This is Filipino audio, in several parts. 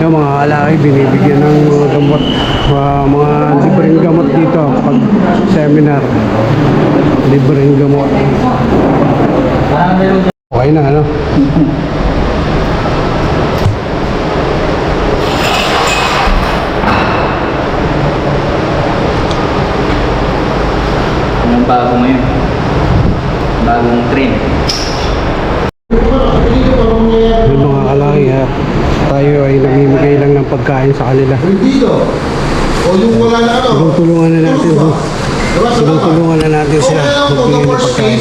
Yung mga kalaki binibigyan ng gamot, mga libreng gamot dito pag seminar, libreng gamot. Okay na ano. Ang bago ngayon. Bagong trend. Yung mga kalaki ha, tayo ay namimigay lang ng pagkain sa kanila. Dito. O yung wala na ano. Tulungan na natin. Tulungan na natin sila magbigay ng pagkain.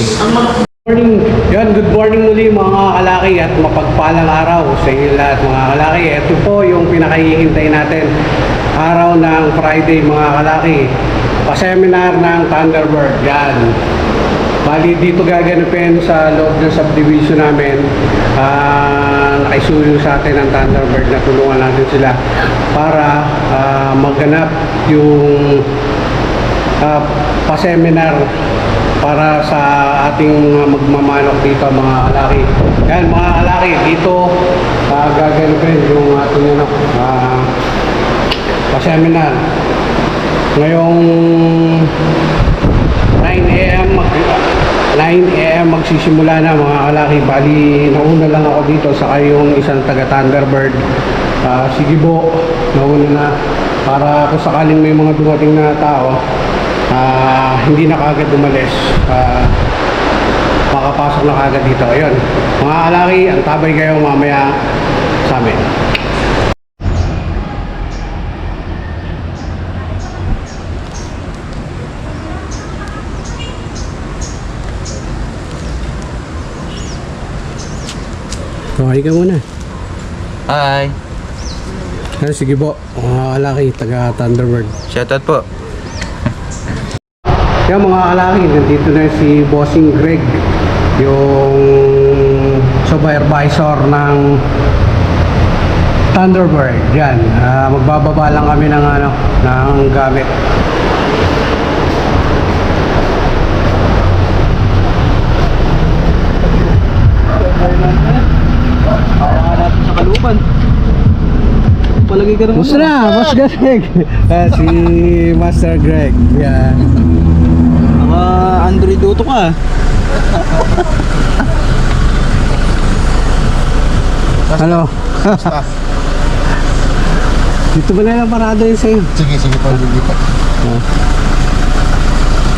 Morning. Yan, good morning muli mga kalaki at mapagpalang araw sa inyo lahat mga kalaki. Ito po yung pinakahihintay natin. Araw ng Friday mga kalaki. Pa-seminar ng Thunderbird. Yan. Bali dito gaganapin sa loob ng subdivision namin. Naisuyo sa atin ang Thunderbird na tulungan natin sila para maganap yung pa-seminar para sa ating magmamanok dito mga kalaki. Yan mga kalaki, dito gaganapin yung ating pa-seminar. Ngayong 9 AM magsisimula na mga kalaki. Bali, nauna lang ako dito sa yung isang taga Thunderbird. Sige po, nauna na para kung sakaling may mga dumating na tao, hindi na kagad umalis. Makapasok na kagad dito. Ayun, mga kalaki, antabay kayo mamaya sa amin. Okay ka muna. Hi. Sige po, mga kalaki, taga Thunderbird. Shoutout po. Yan mga kalaki, nandito na si Bossing Greg, yung supervisor ng Thunderbird. Yan, magbababa lang kami ng ng gamit. Sa kaluban. Palagay ka Gusto na, Boss Greg. Si Master Greg. Yan. Android Auto ka. Ano? Dito ba na lang parada yun sa'yo? Sige, sige pa, lipat.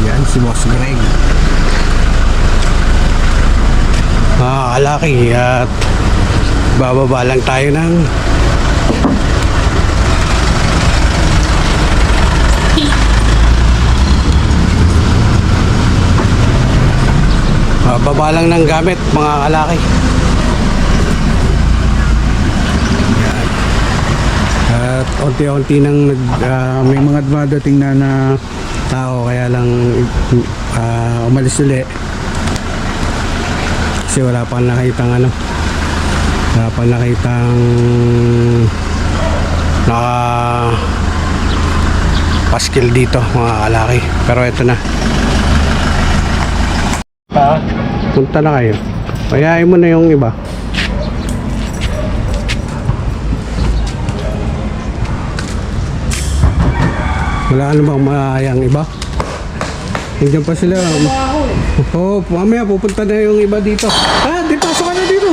Yan, si Boss Greg. Kalaki at bababa lang tayo ng bababa lang ng gamit mga kalaki. Yan. At unti-unti nang may mga dumadating na tao kaya lang umalis ulit kasi wala pang nakitang wala pang nakitang paskil dito mga kalaki, pero ito na. Punta na kayo, payain mo na yung iba. Wala ano bang mayang iba? Nandiyan pa sila. Mamaya pupunta na yung iba dito. Di pasok ka na dito.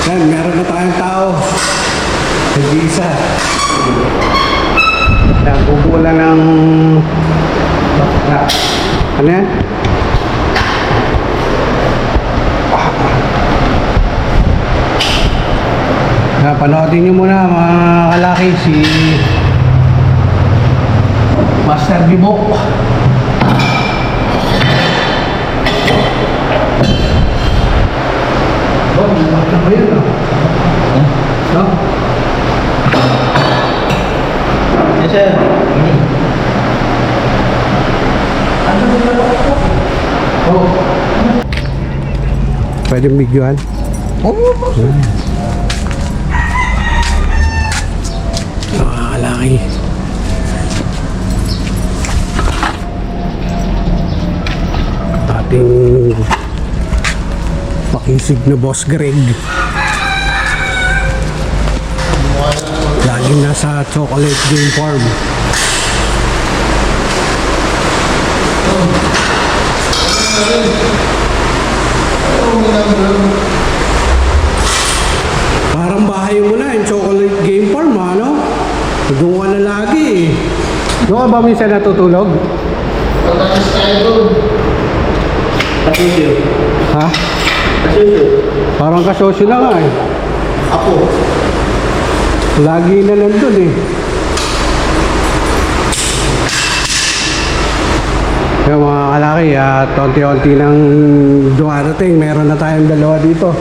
Yan, meron na tayong tao. Nag-iisa. Yan, bubula ng ano yan? Panoodin nyo muna mga kalaki si Master Bibo. Ano ba yun? No? Yes, sir. Pwede bigyan? Kalaki. Ating Makisig na Boss Greg. Laging nasa chocolate game farm. Parang bahay mo na yung chocolate game farm, ano? Doon ka na lagi eh. Doon ka ba minsan natutulog? Pagkakas tayo doon. Kasosyo. Ha? Kasosyo. Parang kasosyo na nga eh. Ako. Lagi na nandun eh. Yung mga kalaki, konti-konti nang dumarating. Meron na tayong dalawa dito.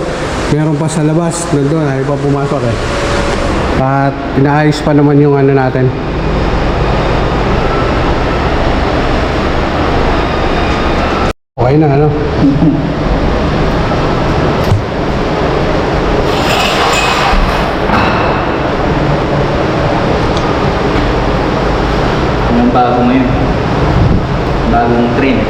Meron pa sa labas. Nandun, ay pa pumasok eh. At inaayos pa naman yung ano natin. Okay na, ano? Anong bago ngayon? Bagong trend.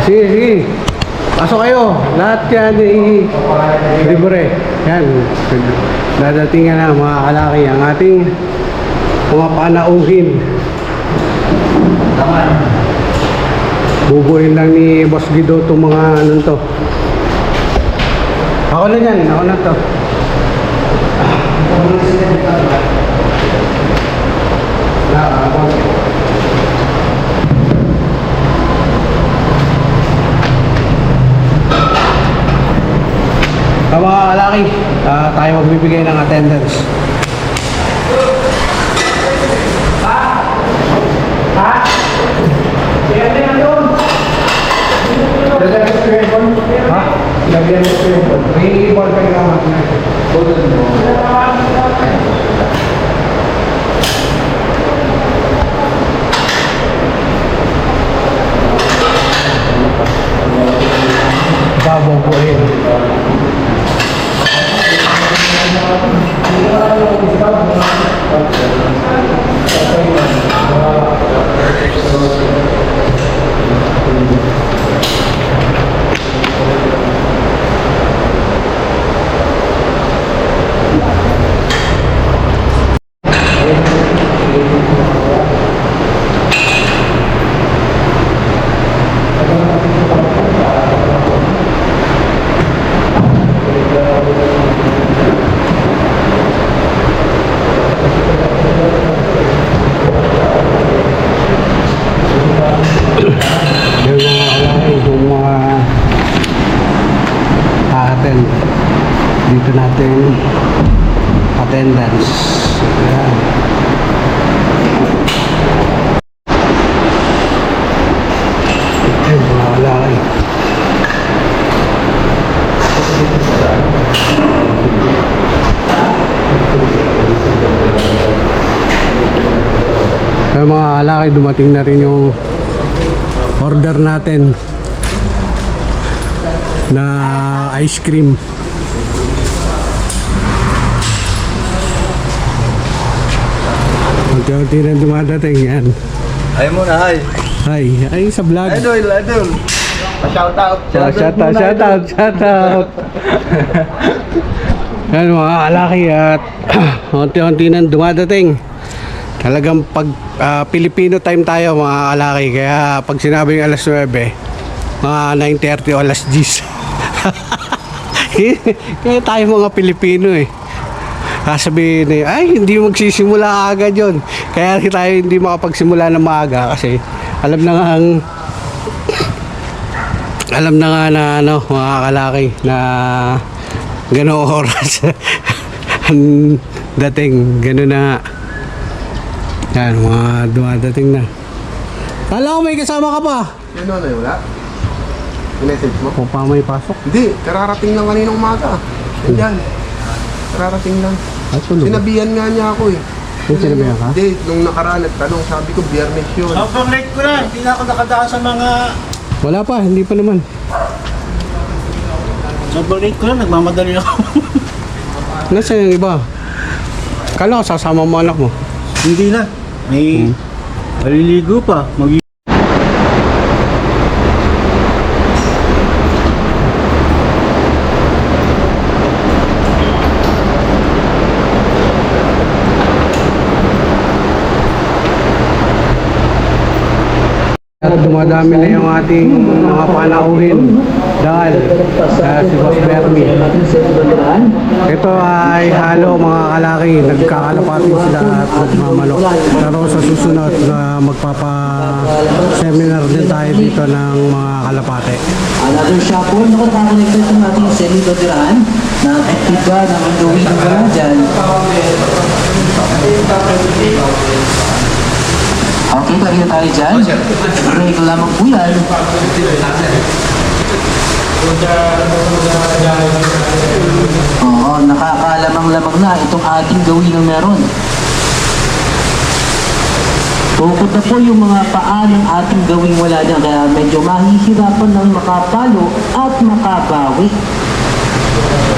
Sige, sige. Pasok kayo. Lahat yan libre. Yan. Dadating na mga kalaki ang ating mga panauhin. Bubuin lang ni Boss Guido itong mga ano to. Ako na yan. Ako na to. Ako na sila dito. Mga kalaki, tayo magbibigay ng attendance. Ha? Lagyan mo sa yung may ball pa yung naman natin. Babaw po rin. Dito natin attendance. Ayan. Ayan, mga kalaki. Ayan, mga kalaki, dumating na rin yung order natin na ice cream. Unti-unti na dumadating yan. Ay mo na, ay. Ay sa vlog. Idol. Shout out. Shout out. Yan mga kalaki at unti-unti nang dumadating. Talagang pag Filipino time tayo mga kalaki. Kaya pag sinabing alas 9, mga 9:30 o alas 10. Kaya tayo mga Pilipino eh. Sasabihin eh, ay hindi magsisimula agad yon. Kaya tayo hindi makapagsimula ng maaga kasi alam na nga na ano mga kalaki na gano'ng oras ang dating, gano'n na nga. Yan, mga dumadating na. Kala ko may kasama ka pa. Yan o, wala? Message mo? Kung pa may pasok. Hindi, kararating lang kaninang umaga. Yan. Kararating lang. Ay, tulog. Sinabihan nga niya ako eh. Yung sinabihan ka? Hindi, nung nakaraan at tanong, sabi ko, biyernes yun. Sobrang late ko na. Hindi na ako nakadaan sa mga... Wala pa, hindi pa naman. Sobrang late ko na. Nagmamadali ako. Nasaan yung iba? Kala ko sasama mo anak mo. Hindi na. May... Maliligo pa. At dumadami na yung ating mga panauhin dahil si Boss Bernie. Ito ay halo mga kalaki, nagkakalapati sila at nagmamanok. Pero sa susunod na magpapa-seminar din tayo dito ng mga kalapate. Another shop po, nakaka-connected yung ating semi-dodirahan na aktiba na ang gawin ng wala dyan. Okay, pwede na tayo dyan. Break lamang po yan. Oo, nakakalamang-lamang na itong ating gawin ng meron. Tukod na po yung mga paa ng ating gawing wala dyan, kaya medyo mahihirapan ng makapalo at makabawi.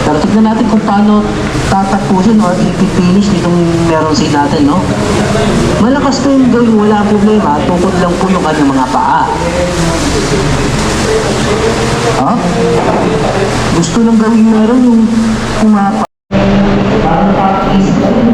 Pero tignan natin kung paano tatapusin or ipipinish nitong meron si natin, no? Malakas na yung gawing wala problema, tukod lang po yung kanyang mga paa. Ha? Gusto ng gawing meron yung kumapa. Parang practice ka rin.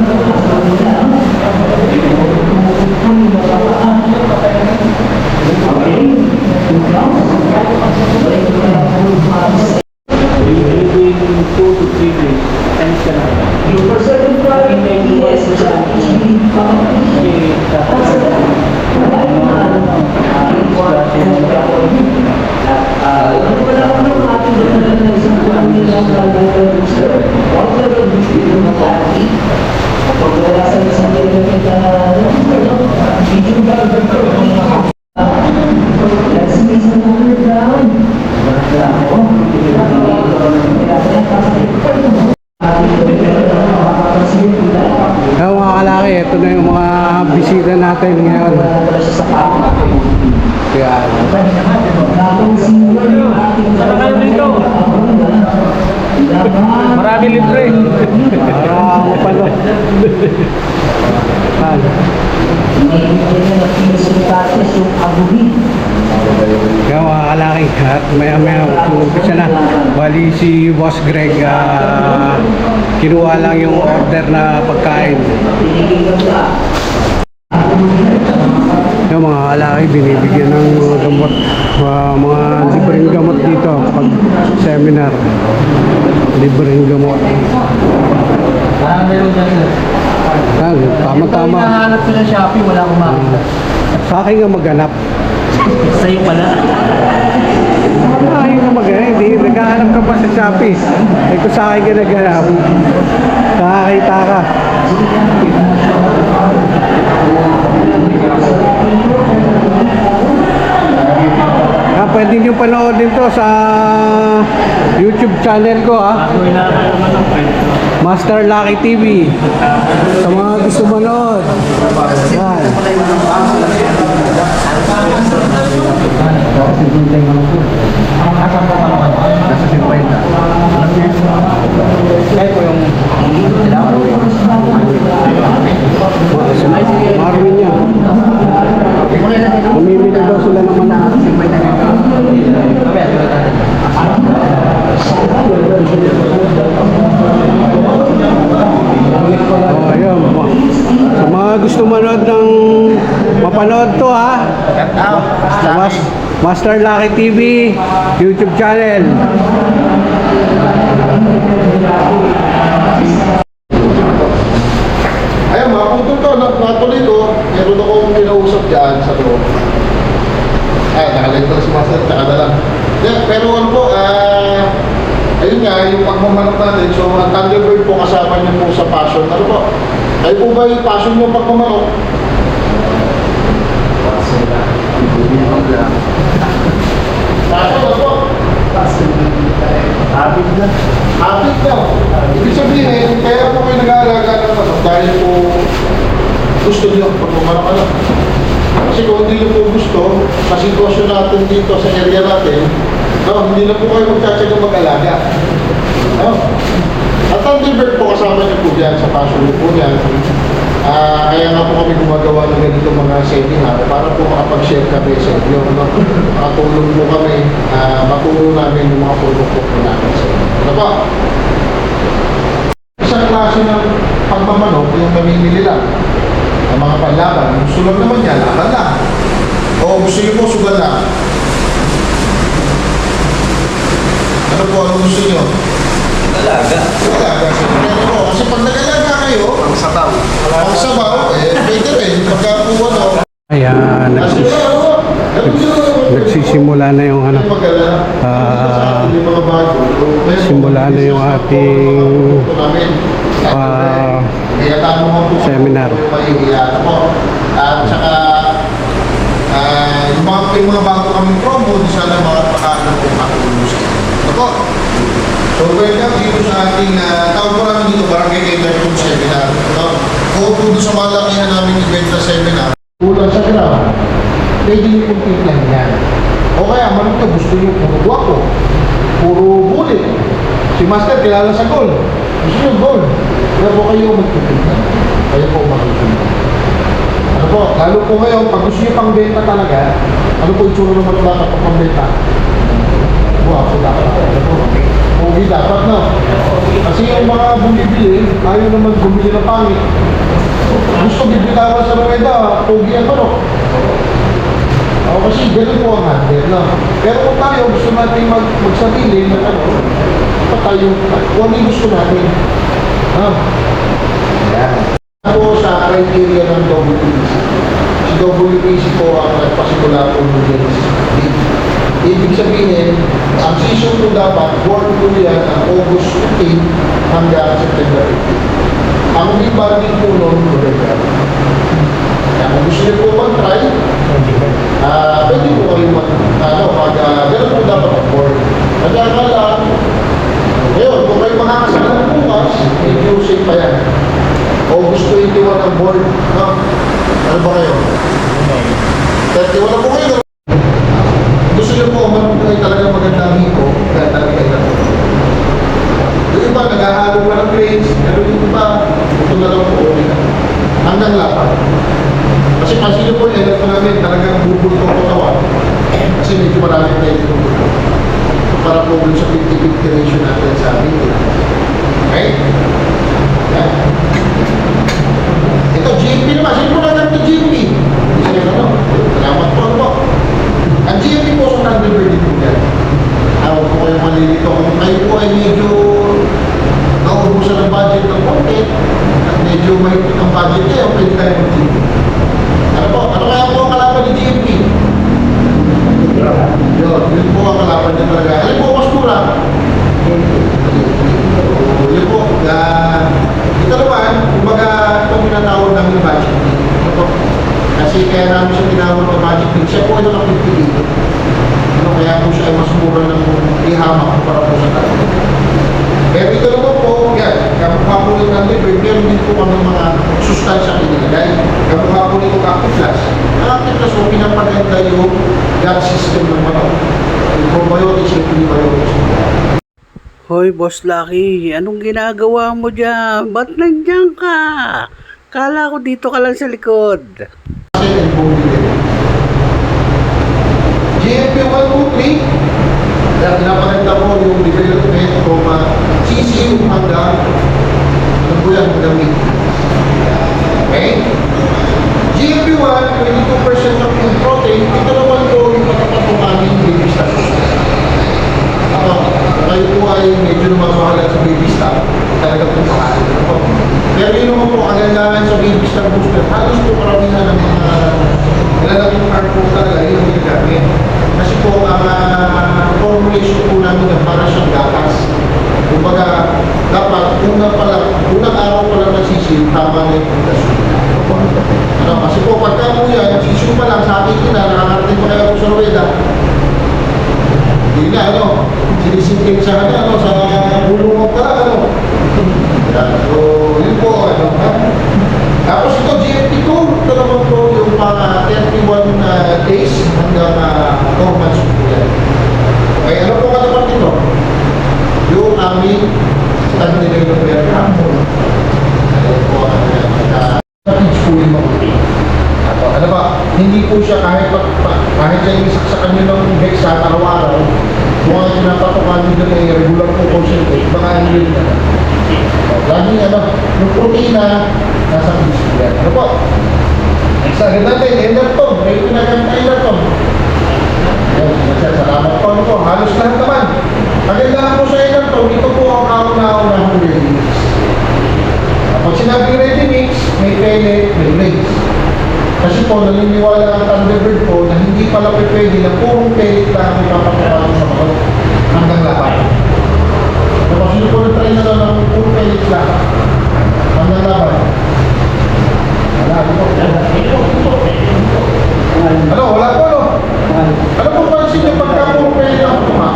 Kaya mga kalaki, ito na yung mga bisita natin ngayon. Kaya Marami libre. ako pa to. Kaya mga kalaki, at maya umpisa na. Bali si Boss Greg, kinuha lang yung order na pagkain. Yung mga kalaki, binibigyan ng mga gamot, mga libreng gamot dito pag seminar. Libreng gamot. Tama-tama. Hinahanap ko ng Shopee, wala akong makita. Sa akin nga maghanap. Sa'yo pala. Sa akin nga maghanap. Hindi, naghahanap ka pa sa Shopee. Eh kung sa akin ka naghanap, nakakita ka. Pwede nyo panoodin to sa YouTube channel ko Master Lucky TV. Sa mga gusto manood. Yan. Nasa 50. Kaya po yung Marvin niya. Mamimili daw sila naman na Master Lucky TV YouTube channel. Ayun, mga punto to, natuloy to, meron akong kinausap dyan sa loob. Nakalive ko na si Master, tsaka na lang. Pero ano po, ayun nga, yung pagmamanok natin, so ang Thunderbird po kasama niyo po sa passion. Ano po? Kayo po ba yung passion niyo pagmamanok? Passion, ano po? Habit na. Habit na. Ibig sabihin, kaya po kayo nag-aalaga ng manok dahil po gusto niyo pagmamanok alam. Kasi kung hindi niyo po gusto, sa sitwasyon natin dito sa area natin, hindi na po kayo magtsatsagang mag-alaga. At Thunderbird po kasama niyo po dyan sa passion niyo po dyan. Kaya nga po kami gumagawa ng ganito mga seminar para po makapag-share kami sa inyo. Makatulong po kami, matulong namin yung mga product po namin sa inyo. Ano ba? Isang klase ng pagmamanok yung namimili lang ng mga panlaban. Gusto lang naman niya, laban lang. O gusto niyo po sugal lang. Ano po, ano gusto niyo? Alaga. Alaga. Pero po, kasi pag nag-alaga kayo, Ang sabaw. ang sabaw, pwede rin. Pagka po ano, Ayan, nagsisimula na yung ano, simula na yung ating seminar. At saka yung mga bago kaming promo, sana mga pakaano po makatulong sa inyo. Ako, so welcome dito sa ating tawag po namin dito, Barangay Kaibigan Seminar. Kung po sa malakihan namin event na seminar, kulang sa ground, pwede niyo kong tignan yan. O kaya, manong ka, gusto niyo puro guwapo, puro bullet. Si Master, kilala sa gold. Gusto niyo gold. Kaya po kayo magtitignan. Kayo po makikita. Ano po, lalo po ngayon, pag gusto niyo pang benta talaga, ano po itsura naman dapat pang benta? Guwapo dapat. Ano po? Pogi dapat na. Kasi yung mga bumibili, ayaw naman bumili ng pangit. Gusto bibitawan sa rueda, pogi ang manok. Kasi ganun po ang handle na. Pero kung tayo gusto natin magsarili ng ano, dapat tayo, kung ano yung gusto natin. Yan. Ako sa criteria ng WPC. Si WPC po ang nagpasimula po ng Genesis. Ibig sabihin, ang season po dapat, born po yan ang August 15 hanggang September 15. Ang rebanding po noon, November. Kaya kung gusto niyo po mag-try, pwede po kayo ganun po dapat mag-board. Nagkakalaan, ngayon, kung kayo makakasala ng bukas, medyo safe pa yan. August 21 ang board. Ano ba kayo? 31 na po kayo. Gusto niyo po, man kayo talaga magandang hiko, kaya talaga kayo natin. Yung iba, naghahalo pa ng grades, pero yung iba, ito na lang po ulit. Hanggang lapat. Kasi pansin niyo po, edad po namin, talagang bubul ko katawan. Kasi medyo maraming tayo dito. Para po sa 50-50 ratio natin sa amin. Okay? Yan. Ito, GMP naman. Sino po natin ito GMP? Salamat po. Ano po? Ang GMP po sa Thunderbird dito yan. Huwag po kayong malilito. Kung kayo po ay medyo nauubusan ng budget ng content at medyo mahigpit ang budget kayo, pwede tayo mag-GMP. Ano po? Ano kaya po ang kalaban ni GMP? Yun po ang kalaban niya talaga. Alin po, mas mura? Yun po. Ito naman, kumbaga itong tinatawag namin budget. Kasi kaya namin siya tinawag ng budget. Siya po ay nakapipili dito. Kaya po siya ay mas mura ng ihamak para po sa tao. Pero ito naman po, yan. Kamukha po ng Thunderbird, meron din po kami mga sustansya kinilagay. Kamukha po nito Active Plus. Ang Active Plus po, pinapaganda yung gut system ng manok. Yung probiotics and prebiotics. Hoy, Boss Lucky, anong ginagawa mo dyan? Ba't nandiyan ka? Kala ko dito ka lang sa likod. GMP 123, kaya pinapaganda po yung development from CCU hanggang ano po yan, hanggang Okay? GMP 1, 22% of yung protein, ito naman po yung yung aming baby stock. Ako, kayo po ay medyo namamahalan sa baby stock. Talaga po mahal. Ako. Pero yun naman po, kagandahan sa baby stock booster, halos po karamihan ng mga nilalaging part po talaga, yun yung ginagamit. Kasi po, ang formulation po namin na para siyang gatas. Kumbaga, dapat unang araw pa lang nagsisil, tama na yung pundasyon. Ano, kasi po, pagka po yan, nagsisil pa lang sa ating ina, nakakarating pa kayo po sa ruweda, hindi na, ano, sinisingking sa kanya, ano, sa bulungan ka lang, ano. Yan, so, yun po, ano, ha? Tapos ito, GFT2, ito naman po yung mga 31 days hanggang 4 months po yan. Okay, ano po katapat nito? Yung aming stag-development program. Ayan po, package po yung mabuti. Ano ba, hindi po siya kahit siya yung isaksakan nyo ng Bexa araw-araw, kung ang pinapatukan nyo doon ay regular po concentrate, baka hindi rin na. Lagi ano, yung proteina, nasa fish po yan. Ano po? Next agad natin, Enderton. May pinagamit na Enderton. Salamat po, ano po. Halos lahat naman. Kagandahan po sa Enderton, ito po ang kauna-unahang ready mix. Pag sinabing ready mix, may pellet, may legs. Kasi po, naniniwala ang Thunderbird po na hindi pala pwede na purong pellet lang ang ipapapapalo sa mga hanggang lahat. Tapos yun po na-try na lang ng purong pellet lang hanggang lahat. Ano, wala po, no? Ano po pansin niyo pagka purong pellet lang po, ha?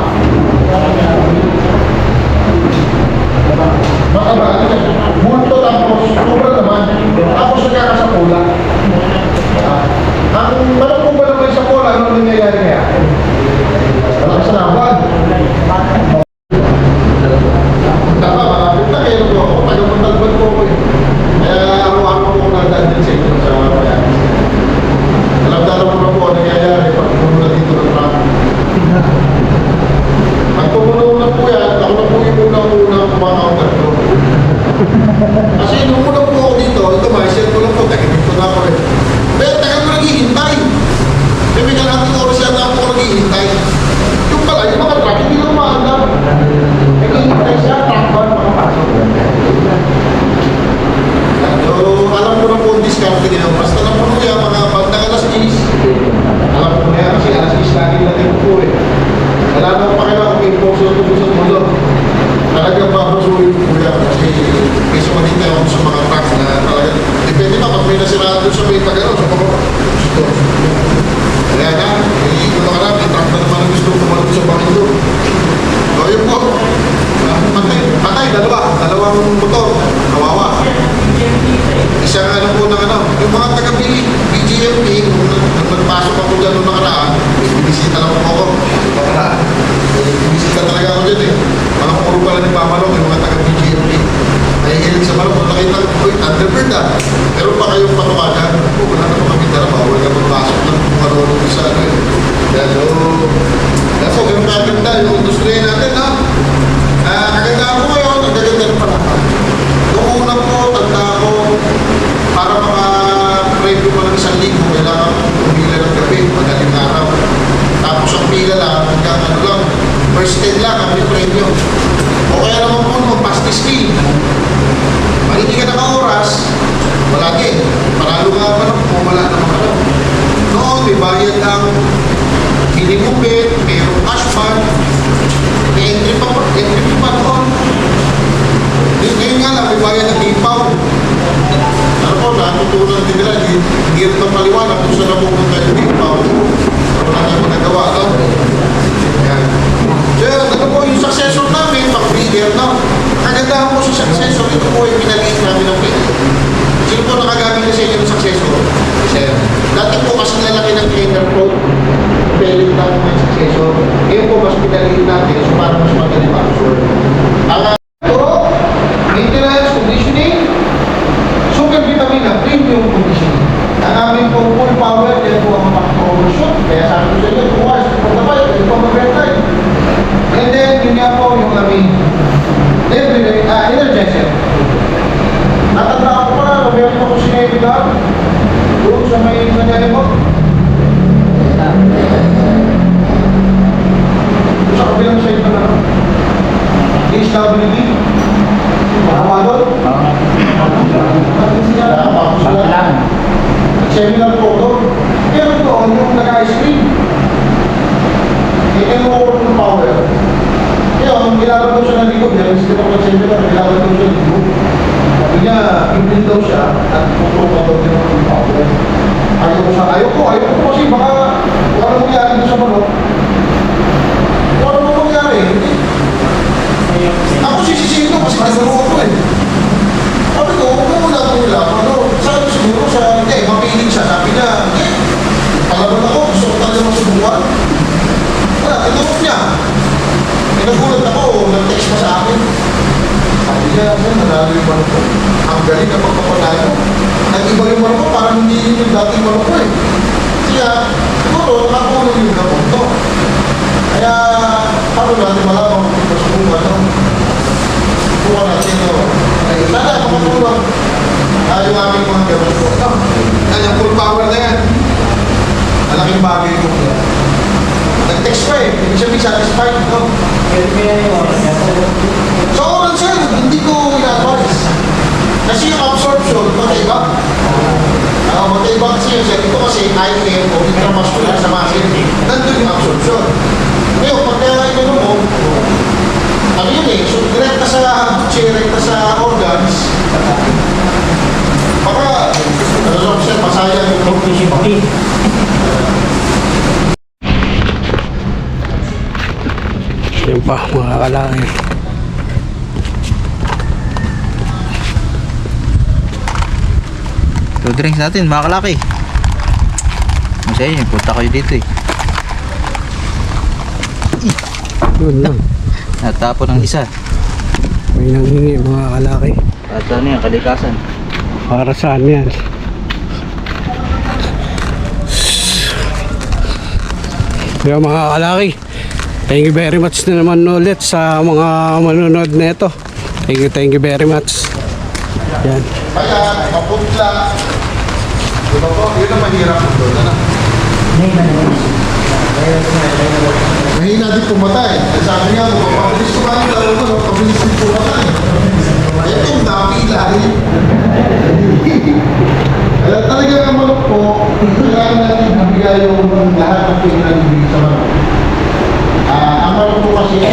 Baka ba, bulto tapos sobra naman, tapos nagkakasapula. Ang manok po ba naman sa pola, ano nangyayari kaya? Walang sanawan. Tama, marapit na kayo po ako. Taga-Montalban po ako eh. Kaya araw-araw po ako nadaan din sa inyo sa bayan. Alam-dalaw ko na po ang nangyayari pag pumunta dito ng traffic. Pag pumunta po yan, ako na po yung unang-unang kumakaungan ko. Kasi nung una po ako dito, ito ma-share ko lang po, taga-dito na ako eh. Pero tagal ko naghihintay. May kalahating oras yata ako naghihintay. Yung pala, yung mga truck, hindi lang maandam. Naghihintay siya, truck ba, makapasok. So, alam ko na po ang discount nila. Basta lang po yan, mga bandang alas 10. Alam ko na yan, kasi alas 10 lagi natin po eh. Wala na pa kailangan kung impulso ito sa mundo. Talagang babasuhin po yan. Kasi may sumanintay ako sa mga truck na talagang depende pa pag may nasiraan doon sa may pagano sa mga kaya na, hindi ko na may truck na naman ang gusto kumalog sa bakit doon. So yun po, patay, dalawang motor, kawawa. Isang ano po ng ano, yung mga taga-BGMP, kung nagpasok ako dyan noong nakaraan, binisita lang ako. Binisita talaga ako dyan eh. Mga puro pala ni Pamalong, yung mga taga-BGMP. Nahihilig sa Malong, kung nakita ko, uy, Thunderbird ah. Pero pa kayong patukagan, wala na po kami dala, bawal ka magpasok ng kung ano sa ano eh. Kaya so, ganun kaganda yung industriya natin ha. Kagandaan ko ngayon, nagaganda ng panahon. Noong una po, tanda ko, para maka-preview ko ng 1,000, kailangan pumila ng gabi, madaling araw. Tapos ang pila lang, hanggang ano lang, first 10 lang, ang preview. O kaya naman po, nung pastis fee. Pag hindi ka naka-oras, wala din. Paralo nga pa lang, wala naman ka lang. Noon, may bayad ang minimum bed, mayroong cash band, may entry pa noon. Ngayon nga lang, may bayad ng ipaw. Ano po, natutunan din nila, hindi rin ang paliwanag kung saan napupunta yung ipaw. Pero wala naman nagawa, no? Yan. So, ano po, yung successor namin, pag-breeder, no? Kagandahan po sa successor, ito po yung pinaliit namin ng pellet. Sino po nakagamit na sa inyo ng successor? Sir. Dati po kasi lalaki ng Enderton, pellet lang po yung successor. Ngayon po, mas pinaliit natin, so para mas madali ma-absorb. Ang maintenance, conditioning, super vitamin na premium conditioning. Ang amin po full power, yan po ang mag-overshoot. Kaya sabi ko sa inyo, bukas, pagkabay, kayo po mag-reply. And then, yun nga po yung aming energizer. Natandaan ko pa, meron ako sinayari doon. Doon sa may nangyari mo. DSWD. Makamadol. Seminar po doon. Pero doon yung naka-ice cream. I-over ng power. Kaya nung ginagawa siya ng likod, yan, kasi ako seminar, ginagawa siya ng likod. Sabi niya, hindi daw siya at pupunta daw din ng power. Ayaw ko kasi baka ano mangyari doon sa manok. Ano mangyari? Ako sisisihin ko kasi nagulong ko eh. Sabi ko, huwag mo muna itong nila. Sabi siguro sa, hindi, mapiling siya. Sabi niya, hindi. Palaban ako, gusto ko talaga masubukan. Wala, tinurok niya. Nagulat ako, nag-text pa sa akin. Sabi niya, nanalo yung manok ko. Ang galing kapag papanalo. Nag-iba yung manok ko, parang hindi yung dating manok ko eh. Kaya, siguro, nakatulong yung gapon to. Kaya, paano natin malaman kung masubukan to? Bukan natin, sana makatulong yung aming mga gapon ko. Kanya full power na yan. Malaking bagay ko. Nag-text pa eh, hindi siya satisfied, no? So, oral sir, hindi ko ina-advise. Kasi yung absorption, magkaiba. Magkaiba kasi yung sir, ito kasi IM o intramuscular sa muscle, nandun yung absorption. Ngayon, pagka ino mo, ano yun eh, so direkta sa direkta sa organs, baka, ano lang sir, masayang yung pag-50. Yan pa mga kalaki. So drinks natin mga kalaki. Masaya yun, punta kayo dito eh. Yun lang. Natapon ng isa. May nanghingi mga kalaki. At ano yan, kalikasan. Para saan yan? Kaya mga kalaki, thank you very much na naman ulit sa mga manonood na ito. Thank you very much. Yan. Kaya, maputla. Diba po? Yun ang mahirap po doon. Ano? Mahina din pumatay. Sabi nga, mapapabilis ko kayo lalo mo, mapapabilis din pumatay. Ito yung dami lahi. Kaya talaga ang manok po, kailangan natin ibigay yung lahat ng pinag-ibig sa manok. Ang manok po kasi,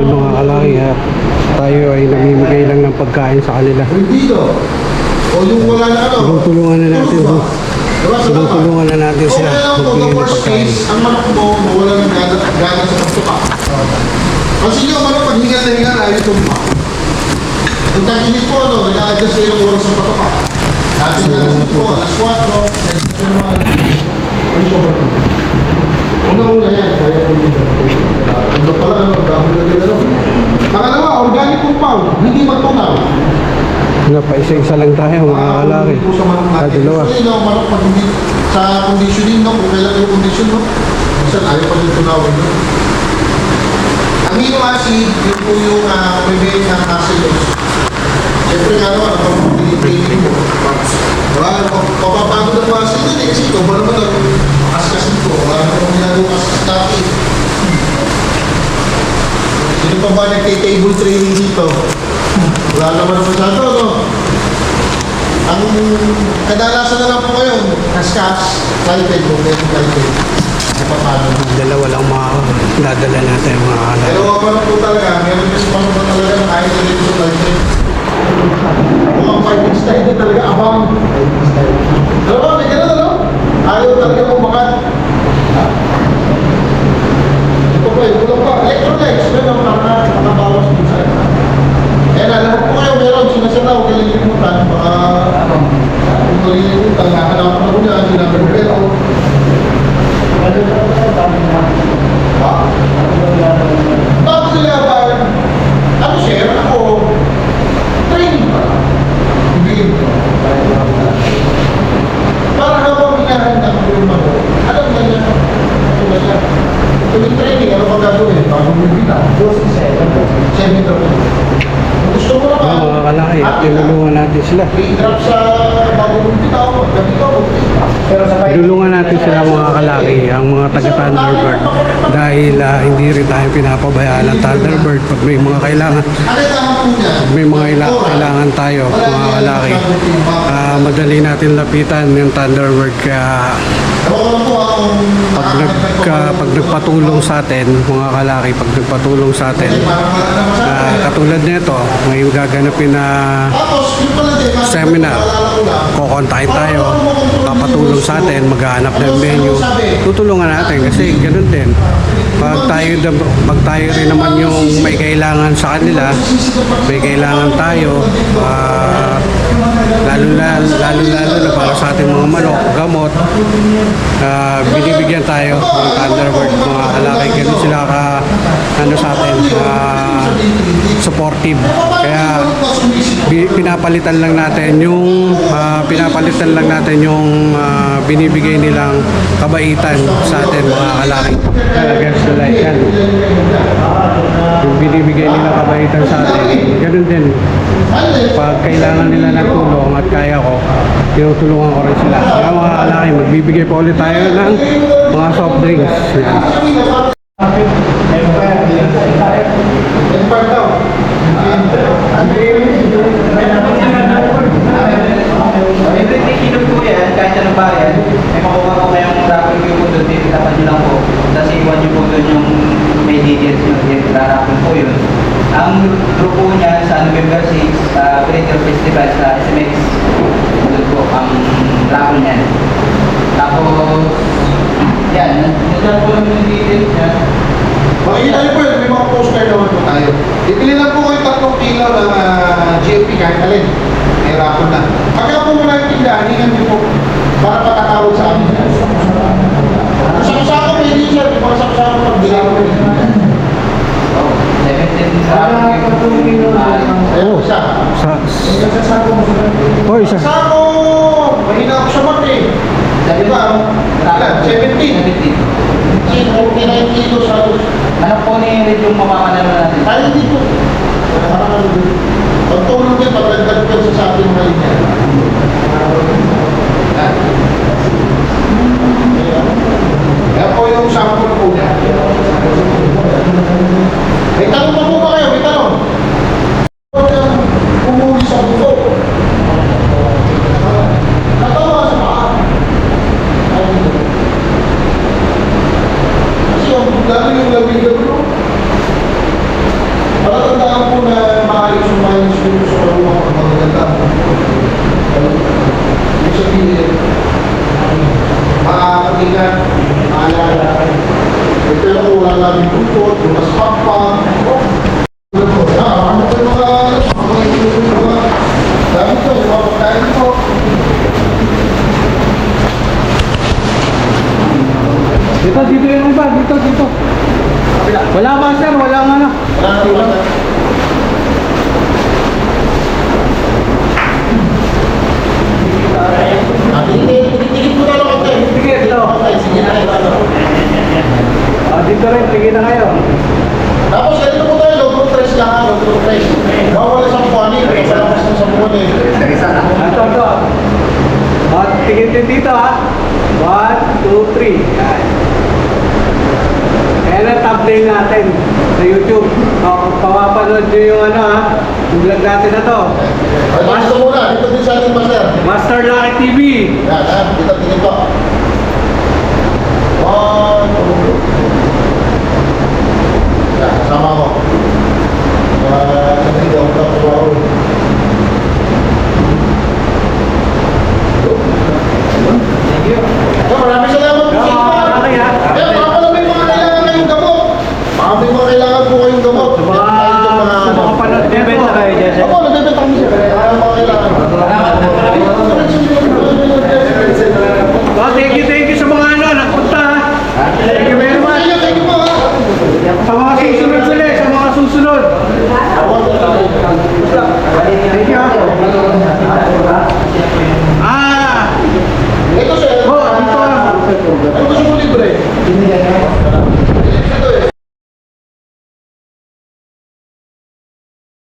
Yung mga kalaki, tayo ay namimigay lang ng pagkain sa kanila. dito. O yung wala na ano. Tulungan na natin. Tulungan na natin sila. Okay lang po, the Magbigay ng worst pagkain. case, ang manok mo, mawala ng gana sa pagtuka. Kasi yung manok, pag hingal na hingal, ayaw tumpa. Kung kakinig po, ano, nag-a-adjust kayo ng oras sa pagtuka. Dati na alas 5, alas 4, una-una yan, kaya po yun. Ano pala, ano, dami na gano'n. Pangalawa, organic compound, hindi magtunaw. Nga pa isa-isa lang tayo mga kalaki. Dalawa. Kasi yung manok pag hindi sa conditioning, no, kung kailan yung condition, no, minsan ayaw pa yung tunawin, no. Amino acid, yun po yung prevent ng acidos. Siyempre nga naman, ang pinipiling mo. Diba? Papapagod ang acid yun eh, kasi ito ba naman ang makaskasin ko? Wala naman ginagawa kaskas dati. Sino pa ba nagtay-table training dito? Wala naman masyado, no? Ang kadalasan na lang po ngayon, kaskas, tripod po, meron tripod. Paano? Dalawa lang mga dadala natin mga kalaki. Pero ako lang po talaga, meron kasi pa naman talaga na kahit na dito sa tripod. Mukhang fighting style din talaga, abang. Alam mo, may gano'n, ano? Ayaw talaga bumakat. Ito pa, kulang pa. Electrolytes, meron nakabawas din sa ito. Kaya na, lahat po kayo meron, sinasana, huwag kayo lilimutan. Baka, kung malilimutan, nakakalaman ko niya, sinabi ko, pero, bago nila ba, ano share, ako, training pa. Ibigin ko. Para habang hinahanda ko yung mga, alam na niya, ano ba siya? Tuwing training, ano ba gagawin? Bago mo bita. 7 drop. Gusto mo naman, Mga kalaki, tinulungan natin sila. 3 drop sa bago mo bita, gabi ka, Tulungan natin sila mga kalaki, ang mga taga Thunderbird. Dahil hindi rin tayo pinapabayaan ng Thunderbird pag may mga kailangan. May mga kailangan tayo, mga kalaki. Madali natin lapitan yung Thunderbird. Kaya pag nagpatulong sa atin, mga kalaki, pag nagpatulong sa atin, katulad nito, may gaganapin na seminar, kukontakin tayo, papatulong sa atin, maghahanap ng venue, tutulungan natin kasi ganun din. Pag tayo rin naman yung may kailangan sa kanila, may kailangan tayo, lalo na para sa ating mga manok, gamot, binibigyan tayo ng Thunderbird, mga kalaki, ganun sila sa atin, supportive. Kaya pinapalitan lang natin yung binibigay nilang kabaitan sa atin, mga kalaki. Against the light yan. Yung binibigay nilang kabaitan sa atin, ganun din. Pag kailangan nila ng tulong at kaya ko, tinutulungan ko rin sila. Kaya mga kalaki, magbibigay pa ulit tayo ng mga soft drinks. Yan. Everything kinod po yan, kahit anong bayan, may makuha po kayong rapid view po doon, tititapan nyo lang po. Tapos iwan nyo po doon yung may details nyo, rapid po yun. Ang group po niya sa November 6, sa Creator Festival sa SMX, doon po ang rapid niyan. Tapos, yan, nandiyan po lang yung details niya. Makikita niyo po yun, may mga poster naman po tayo. Ipili lang po kayo 3 kilo ng GFP kahit alin. May rapon na. Pagka po muna yung tindahan, hingan niyo po para patatawag sa amin. Sako-sako may din siya, di ba sako-sako pag-bili ko rin. 17 sa rapid view. Ayun, isa. Isa. Sako! Mahina ako sa mat eh. Di ba? 17. 49 kilos halos. Ano po ni Red yung mamamanalo natin? Tayo dito. Pagtulong din, pagdagdag ka sa ating mga linya. Kaya po yung sample po niya. May tanong pa po ba kayo? May tanong? Umuli sa buto. Natawa sa paa. Kasi lalo yung labi-labi ko. Palatandaan po na maayos yung mga instruments sa kalumang pagmaganda. Ibig sabihin, makakatingan, maalala. Pero kung wala namin tungkot, mas pakpang. Ano po yung mga gamit ko, yung mga pagkain ko. Dito yung iba, dito. Wala ba sir? Wala nga na. Wala na. Titigit mo na lang ako. Sige, ito. Sige na ito. Dito rin, sige na kayo. Tapos ganito po tayo, logro 3 lang ha, logro 3. Bawal sa puwani, wala mas sa puwani. Ito. Tingin din dito ha. 1, 2, 3. Yan. Ayan ang thumbnail natin sa YouTube. Pamapanood nyo yung yung vlog natin na to. Dito muna, dito din sa ating master. Master Lucky TV. Yan ha, dito tingin ko. 1, 2. Yan, kasama mo. Hindi daw ka po. Maraming salamat po sa inyo. Kaya baka pala may mga kailangan kayong gamot. Baka may mga kailangan po kayong gamot. Panood din ba kayo dyan? Ako, nagbebenta kami siya. Kaya mga kailangan. Thank you sa mga nagpunta ha. Thank you very much. Thank you po ha. Sa mga susunod sila, sa